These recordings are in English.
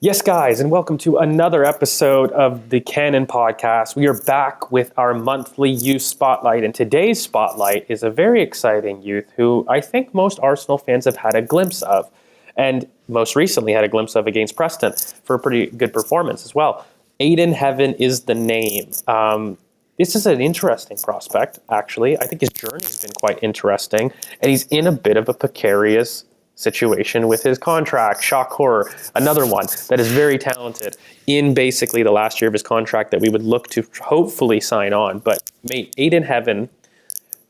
Yes, guys, and welcome to another episode of the Cannon Podcast. We are back with our monthly youth spotlight, and today's spotlight is a very exciting youth who I think most Arsenal fans have had a glimpse of, and most recently had a glimpse of against Preston for a pretty good performance as well. Aiden Heaven is the name. This is an interesting prospect, actually. I think his journey has been quite interesting, and he's in a bit of a precarious situation with his contract. Shock horror. Another one that is very talented in basically the last year of his contract that we would look to hopefully sign on. But mate, Aiden Heaven,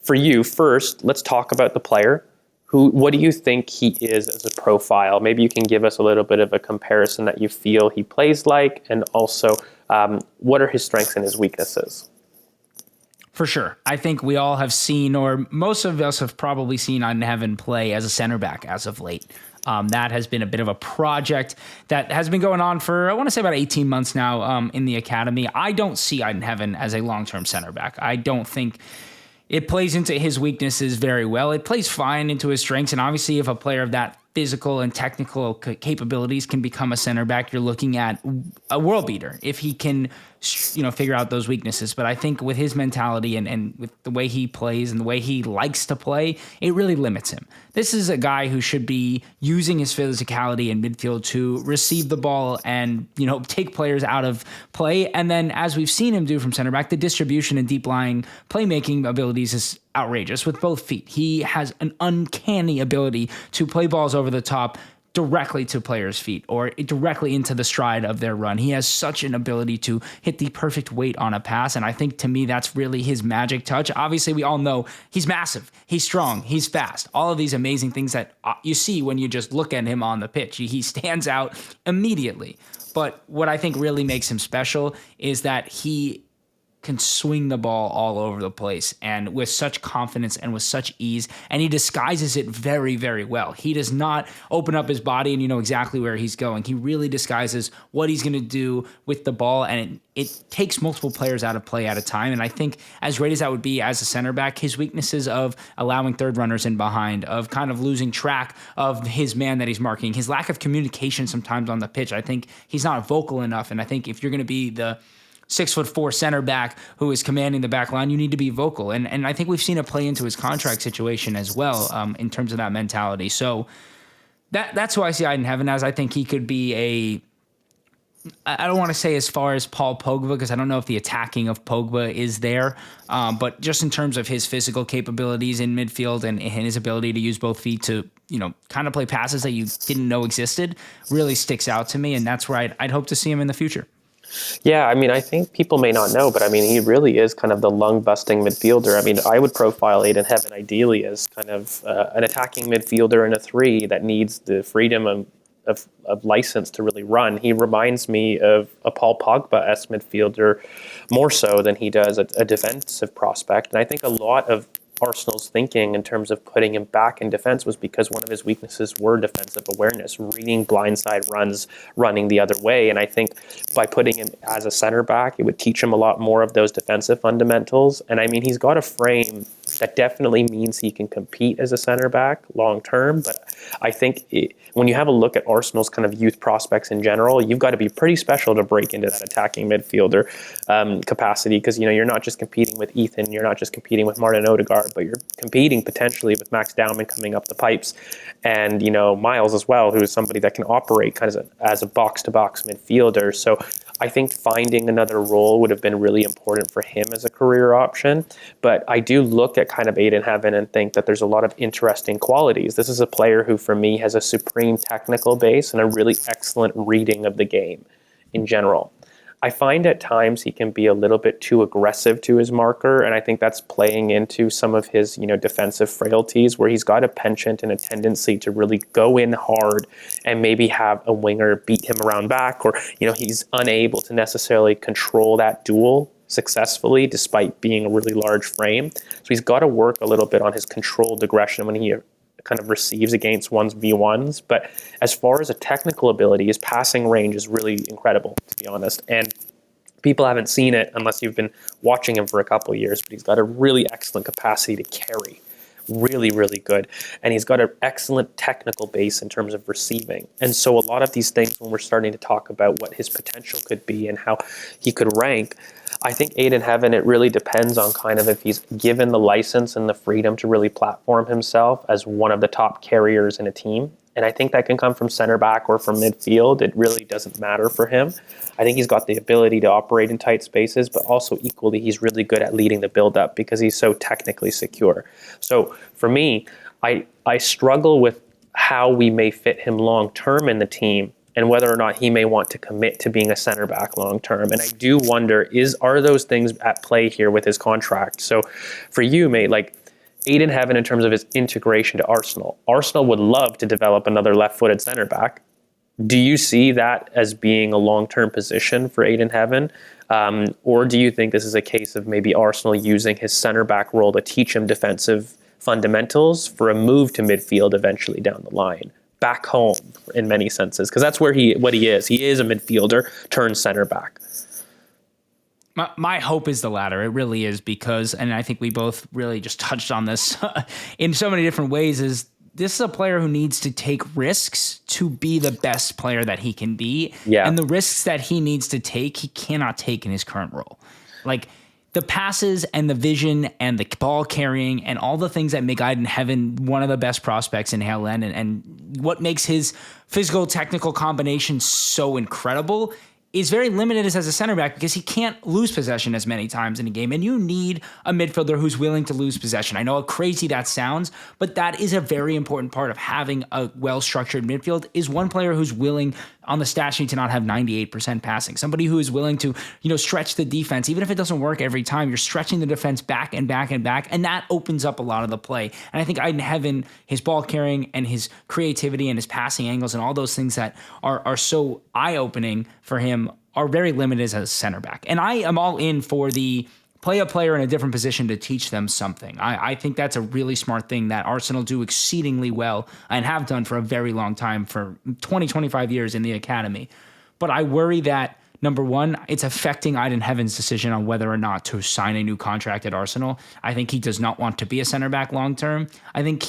for you first, let's talk about the player. What do you think he is as a profile? Maybe you can give us a little bit of a comparison that you feel he plays like, and also what are his strengths and his weaknesses? For sure. I think we all have seen, or most of us have probably seen Ayden Heaven play as a center back as of late. That has been a bit of a project that has been going on for, I want to say, about 18 months now in the academy. I don't see Ayden Heaven as a long-term center back. I don't think it plays into his weaknesses very well. It plays fine into his strengths, and obviously if a player of that physical and technical capabilities can become a center back, you're looking at a world beater if he can, figure out those weaknesses. But I think with his mentality and with the way he plays and the way he likes to play, it really limits him. This is a guy who should be using his physicality in midfield to receive the ball and, take players out of play. And then, as we've seen him do from center back, the distribution and deep lying playmaking abilities is outrageous with both feet. He has an uncanny ability to play balls over the top directly to players' feet or directly into the stride of their run. He has such an ability to hit the perfect weight on a pass, and I think to me that's really his magic touch. Obviously, we all know he's massive, he's strong, he's fast, all of these amazing things that you see when you just look at him on the pitch. He stands out immediately. But what I think really makes him special is that he can swing the ball all over the place and with such confidence and with such ease, and he disguises it very, very well. He does not open up his body and you know exactly where he's going. He really disguises what he's going to do with the ball, and it takes multiple players out of play at a time. And I think as great as that would be as a center back, his weaknesses of allowing third runners in behind, of kind of losing track of his man that he's marking, his lack of communication sometimes on the pitch, I think he's not vocal enough. And I think if you're going to be the 6'4" center back who is commanding the back line, you need to be vocal. And I think we've seen it play into his contract situation as well in terms of that mentality. So that's who I see Ayden Heaven as. I think he could be I don't want to say as far as Paul Pogba, because I don't know if the attacking of Pogba is there, but just in terms of his physical capabilities in midfield and his ability to use both feet to, kind of play passes that you didn't know existed really sticks out to me. And that's where I'd hope to see him in the future. Yeah, I think people may not know, but he really is kind of the lung-busting midfielder. I would profile Aiden Heaven ideally as kind of an attacking midfielder in a three that needs the freedom of license to really run. He reminds me of a Paul Pogba-esque midfielder more so than he does a defensive prospect. And I think a lot of Arsenal's thinking in terms of putting him back in defense was because one of his weaknesses were defensive awareness, reading blindside runs, running the other way. And I think by putting him as a center back, it would teach him a lot more of those defensive fundamentals. And he's got a frame that definitely means he can compete as a center back long term. But I think when you have a look at Arsenal's kind of youth prospects in general, you've got to be pretty special to break into that attacking midfielder capacity, because you're not just competing with Ethan, you're not just competing with Martin Odegaard, but you're competing potentially with Max Dowman coming up the pipes, and Miles as well, who is somebody that can operate kind of as a box-to-box midfielder. So I think finding another role would have been really important for him as a career option. But I do look at kind of Aiden Heaven and think that there's a lot of interesting qualities. This is a player who, for me, has a supreme technical base and a really excellent reading of the game in general. I find at times he can be a little bit too aggressive to his marker, and I think that's playing into some of his, defensive frailties, where he's got a penchant and a tendency to really go in hard and maybe have a winger beat him around back, or, he's unable to necessarily control that duel successfully despite being a really large frame. So he's got to work a little bit on his controlled aggression when he kind of receives against 1v1s. But as far as a technical ability, his passing range is really incredible, to be honest. And people haven't seen it unless you've been watching him for a couple of years, but he's got a really excellent capacity to carry, really, really good. And he's got an excellent technical base in terms of receiving. And so a lot of these things, when we're starting to talk about what his potential could be and how he could rank, I think Aiden Heaven, it really depends on kind of if he's given the license and the freedom to really platform himself as one of the top carriers in a team. And I think that can come from center back or from midfield. It really doesn't matter for him. I think he's got the ability to operate in tight spaces, but also equally he's really good at leading the build-up because he's so technically secure. So for me, I struggle with how we may fit him long-term in the team and whether or not he may want to commit to being a center back long-term. And I do wonder, are those things at play here with his contract? So for you, mate, like, Aiden Heaven, in terms of his integration to Arsenal, Arsenal would love to develop another left-footed center back. Do you see that as being a long-term position for Aiden Heaven? Or do you think this is a case of maybe Arsenal using his center back role to teach him defensive fundamentals for a move to midfield eventually down the line? Back home in many senses, because that's what he is. He is a midfielder turned center back. My hope is the latter. It really is because, and I think we both really just touched on this in so many different ways, is this is a player who needs to take risks to be the best player that he can be. Yeah. And the risks that he needs to take, he cannot take in his current role. Like the passes and the vision and the ball carrying and all the things that make Ayden Heaven one of the best prospects in Hale End and what makes his physical technical combination so incredible is very limited as a center back because he can't lose possession as many times in a game. And you need a midfielder who's willing to lose possession. I know how crazy that sounds, but that is a very important part of having a well-structured midfield is one player who's willing on the stat sheet to not have 98% passing. Somebody who is willing to, stretch the defense. Even if it doesn't work every time, you're stretching the defense back and back and back. And that opens up a lot of the play. And I think Ayden Heaven, his ball carrying and his creativity and his passing angles and all those things that are so eye-opening for him are very limited as a center back. And I am all in for the play a player in a different position to teach them something. I think that's a really smart thing that Arsenal do exceedingly well and have done for a very long time, for 20, 25 years in the academy. But I worry that, number one, it's affecting Ayden Heaven's decision on whether or not to sign a new contract at Arsenal. I think he does not want to be a center back long term. I think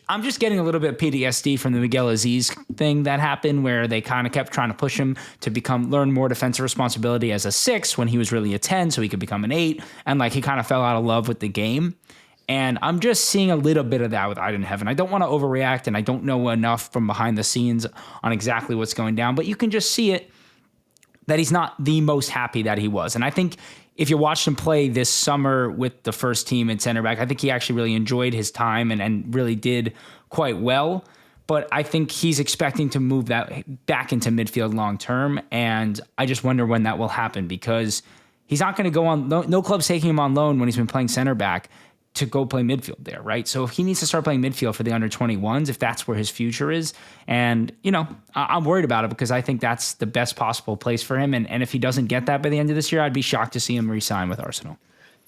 I'm just getting a little bit of PTSD from the Miguel Aziz thing that happened where they kind of kept trying to push him to learn more defensive responsibility as a 6 when he was really a 10 so he could become an 8. And he kind of fell out of love with the game. And I'm just seeing a little bit of that with Ayden Heaven. I don't want to overreact and I don't know enough from behind the scenes on exactly what's going down, but you can just see it that he's not the most happy that he was. And I think if you watched him play this summer with the first team at center back, I think he actually really enjoyed his time and really did quite well. But I think he's expecting to move that back into midfield long term. And I just wonder when that will happen because he's not going to go on. No club's taking him on loan when he's been playing center back to go play midfield there, right? So if he needs to start playing midfield for the under 21s, if that's where his future is, and I'm worried about it because I think that's the best possible place for him. And if he doesn't get that by the end of this year, I'd be shocked to see him re-sign with Arsenal.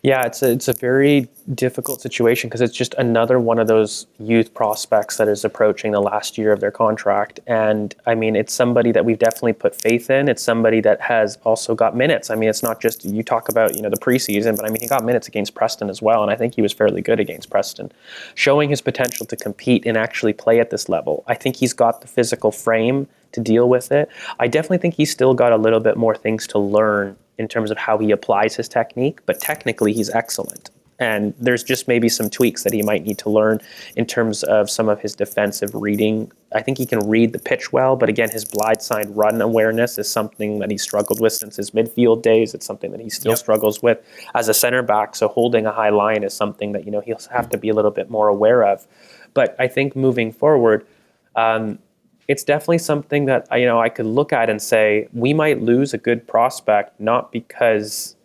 Yeah, it's a very difficult situation because it's just another one of those youth prospects that is approaching the last year of their contract. And I mean, it's somebody that we've definitely put faith in. It's somebody that has also got minutes. I mean, it's not just, you talk about, the preseason, but I mean, he got minutes against Preston as well. And I think he was fairly good against Preston, showing his potential to compete and actually play at this level. I think he's got the physical frame to deal with it. I definitely think he's still got a little bit more things to learn in terms of how he applies his technique, but technically he's excellent. And there's just maybe some tweaks that he might need to learn in terms of some of his defensive reading. I think he can read the pitch well, but again, his blindside run awareness is something that he struggled with since his midfield days. It's something that he still struggles with as a center back. So holding a high line is something that, he'll have to be a little bit more aware of. But I think moving forward, it's definitely something that I could look at and say we might lose a good prospect, not because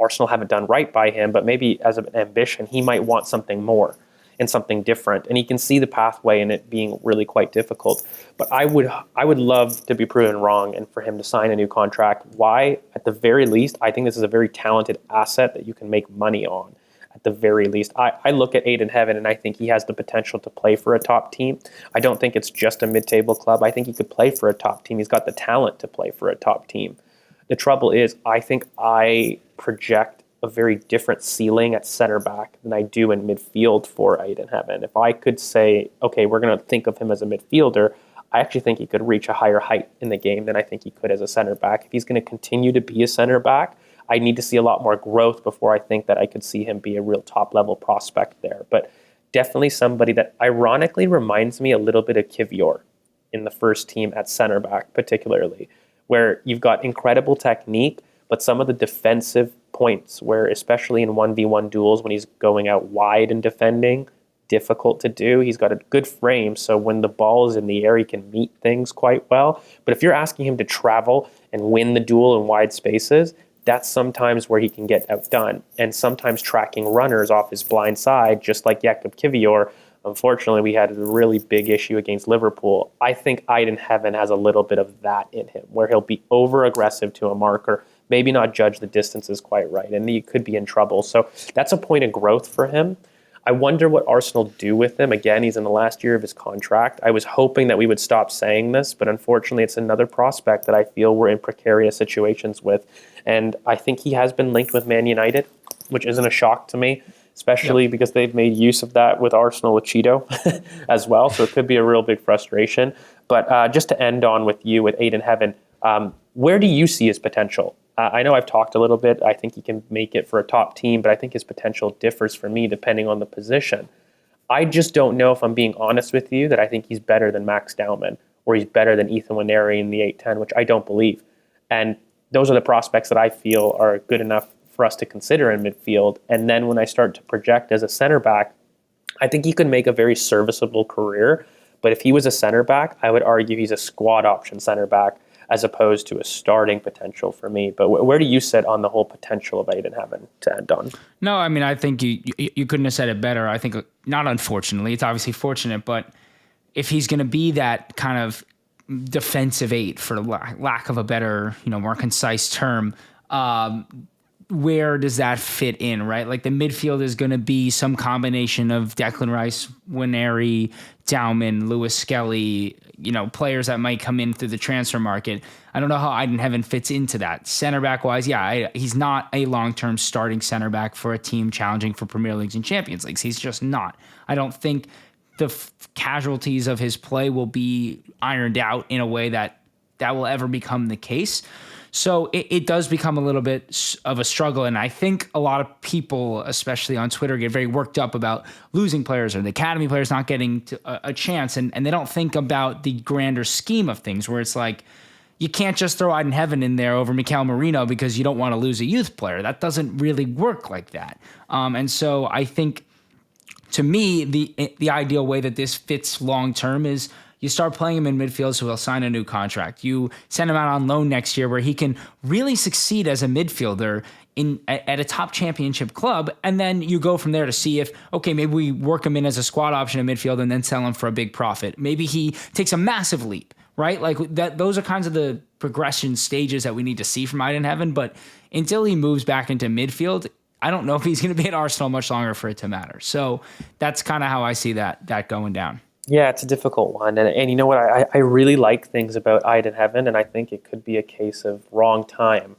Arsenal haven't done right by him, but maybe as an ambition, he might want something more and something different. And he can see the pathway and it being really quite difficult. But I would love to be proven wrong and for him to sign a new contract. Why? At the very least, I think this is a very talented asset that you can make money on. At the very least, I look at Aiden Heaven and I think he has the potential to play for a top team. I don't think it's just a mid-table club. I think he could play for a top team. He's got the talent to play for a top team. The trouble is, I think I project a very different ceiling at center back than I do in midfield for Ayden. If I could say, okay, we're going to think of him as a midfielder, I actually think he could reach a higher height in the game than I think he could as a center back. If he's going to continue to be a center back, I need to see a lot more growth before I think that I could see him be a real top level prospect there. But definitely somebody that ironically reminds me a little bit of Kivior in the first team at center back, particularly, where you've got incredible technique, but some of the defensive points where, especially in 1v1 duels, when he's going out wide and defending, difficult to do. He's got a good frame, so when the ball is in the air, he can meet things quite well. But if you're asking him to travel and win the duel in wide spaces, that's sometimes where he can get outdone. And sometimes tracking runners off his blind side, just like Jakub Kivior. Unfortunately, we had a really big issue against Liverpool. I think Ayden has a little bit of that in him, where he'll be over-aggressive to a marker, maybe not judge the distances quite right, and he could be in trouble. So that's a point of growth for him. I wonder what Arsenal do with him. Again, he's in the last year of his contract. I was hoping that we would stop saying this, but unfortunately it's another prospect that I feel we're in precarious situations with. And I think he has been linked with Man United, which isn't a shock to me, especially because they've made use of that with Arsenal with Cheeto as well. So it could be a real big frustration. But just to end on with you, with Ayden, where do you see his potential? I know I've talked a little bit. I think he can make it for a top team, but I think his potential differs for me depending on the position. I just don't know, if I'm being honest with you, that I think he's better than Max Dowman or he's better than Ethan Nwaneri in the 8-10, which I don't believe. And those are the prospects that I feel are good enough for us to consider in midfield. And then when I start to project as a center back, I think he could make a very serviceable career. But if he was a center back, I would argue he's a squad option center back as opposed to a starting potential for me. But where do you sit on the whole potential of Ayden to end on? No, I mean, I think you couldn't have said it better. I think, not unfortunately, it's obviously fortunate, but if he's going to be that kind of defensive 8, for lack of a better, more concise term, where does that fit in, right? Like, the midfield is going to be some combination of Declan Rice, Nwaneri, Dowman, Lewis Skelly, players that might come in through the transfer market. I don't know how Ayden fits into that. Center back wise, he's not a long-term starting center back for a team challenging for Premier Leagues and Champions Leagues. He's just not. I don't think the casualties of his play will be ironed out in a way that will ever become the case. So it does become a little bit of a struggle. And I think a lot of people, especially on Twitter, get very worked up about losing players or the academy players not getting a chance. And they don't think about the grander scheme of things, where it's like, you can't just throw Ayden in there over Mikel Merino because you don't want to lose a youth player. That doesn't really work like that. And so I think, to me, the ideal way that this fits long-term is you start playing him in midfield, so he'll sign a new contract. You send him out on loan next year where he can really succeed as a midfielder at a top championship club, and then you go from there to see if, okay, maybe we work him in as a squad option in midfield and then sell him for a big profit. Maybe he takes a massive leap, right? Like that. Those are kinds of the progression stages that we need to see from Ayden. But until he moves back into midfield, I don't know if he's going to be at Arsenal much longer for it to matter. So that's kind of how I see that going down. Yeah, it's a difficult one. And you know what? I really like things about Ayden, and I think it could be a case of wrong time,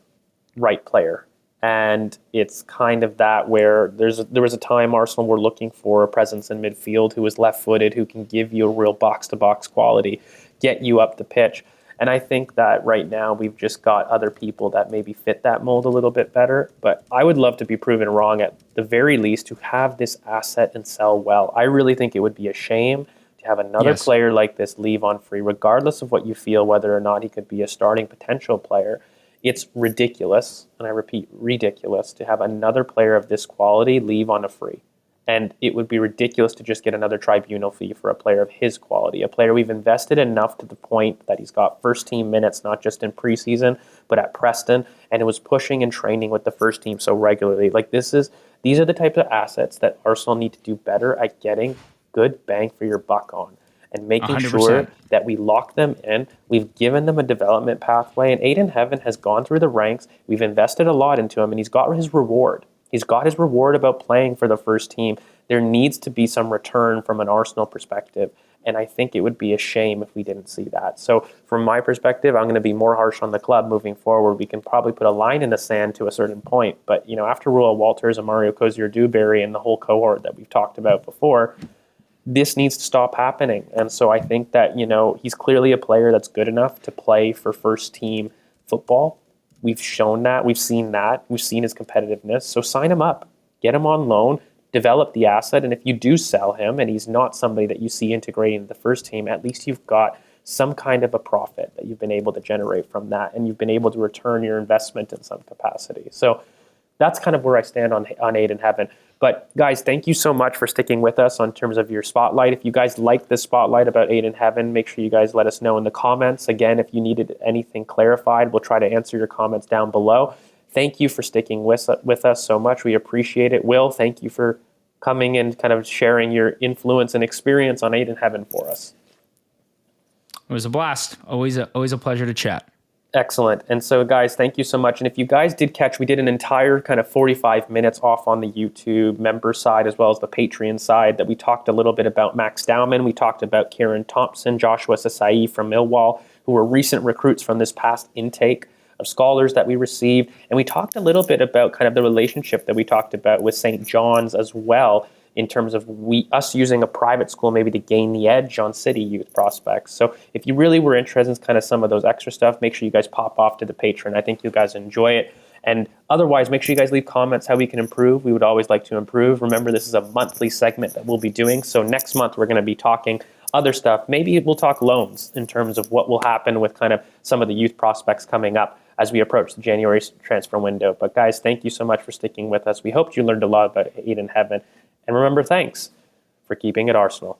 right player. And it's kind of that where there was a time Arsenal were looking for a presence in midfield who was left-footed, who can give you a real box-to-box quality, get you up the pitch. And I think that right now we've just got other people that maybe fit that mold a little bit better. But I would love to be proven wrong at the very least, to have this asset and sell well. I really think it would be a shame to have another player like this leave on free, regardless of what you feel, whether or not he could be a starting potential player. It's ridiculous, and I repeat, ridiculous, to have another player of this quality leave on a free. And it would be ridiculous to just get another tribunal fee for a player of his quality, a player we've invested enough to the point that he's got first team minutes, not just in preseason, but at Preston, and it was pushing and training with the first team so regularly. Like these are the types of assets that Arsenal need to do better at getting good bang for your buck on, and making 100%. Sure that we lock them in. We've given them a development pathway, and Ayden has gone through the ranks. We've invested a lot into him, and he's got his reward. He's got his reward about playing for the first team. There needs to be some return from an Arsenal perspective. And I think it would be a shame if we didn't see that. So from my perspective, I'm going to be more harsh on the club moving forward. We can probably put a line in the sand to a certain point. But, after Royal Walters and Mario Cozier-Dewberry and the whole cohort that we've talked about before, this needs to stop happening. And so I think that, he's clearly a player that's good enough to play for first team football. We've shown that. We've seen that. We've seen his competitiveness. So sign him up. Get him on loan. Develop the asset. And if you do sell him and he's not somebody that you see integrating the first team, at least you've got some kind of a profit that you've been able to generate from that. And you've been able to return your investment in some capacity. So that's kind of where I stand on Ayden Heaven. But guys, thank you so much for sticking with us on terms of your spotlight. If you guys like this spotlight about Ayden Heaven, make sure you guys let us know in the comments. Again, if you needed anything clarified, we'll try to answer your comments down below. Thank you for sticking with us so much. We appreciate it. Will, thank you for coming and kind of sharing your influence and experience on Ayden Heaven for us. It was a blast. Always a pleasure to chat. Excellent. And so, guys, thank you so much. And if you guys did catch, we did an entire kind of 45 minutes off on the YouTube member side as well as the Patreon side that we talked a little bit about Max Dowman. We talked about Kieran Thompson, Joshua Sasai from Millwall, who were recent recruits from this past intake of scholars that we received. And we talked a little bit about kind of the relationship that we talked about with St. John's as well, in terms of us using a private school maybe to gain the edge on city youth prospects. So if you really were interested in kind of some of those extra stuff, make sure you guys pop off to the Patreon. I think you guys enjoy it. And otherwise, make sure you guys leave comments how we can improve. We would always like to improve. Remember, this is a monthly segment that we'll be doing. So next month, we're going to be talking other stuff. Maybe we'll talk loans in terms of what will happen with kind of some of the youth prospects coming up as we approach the January transfer window. But guys, thank you so much for sticking with us. We hope you learned a lot about Ayden Heaven. And remember, thanks for keeping it Arsenal.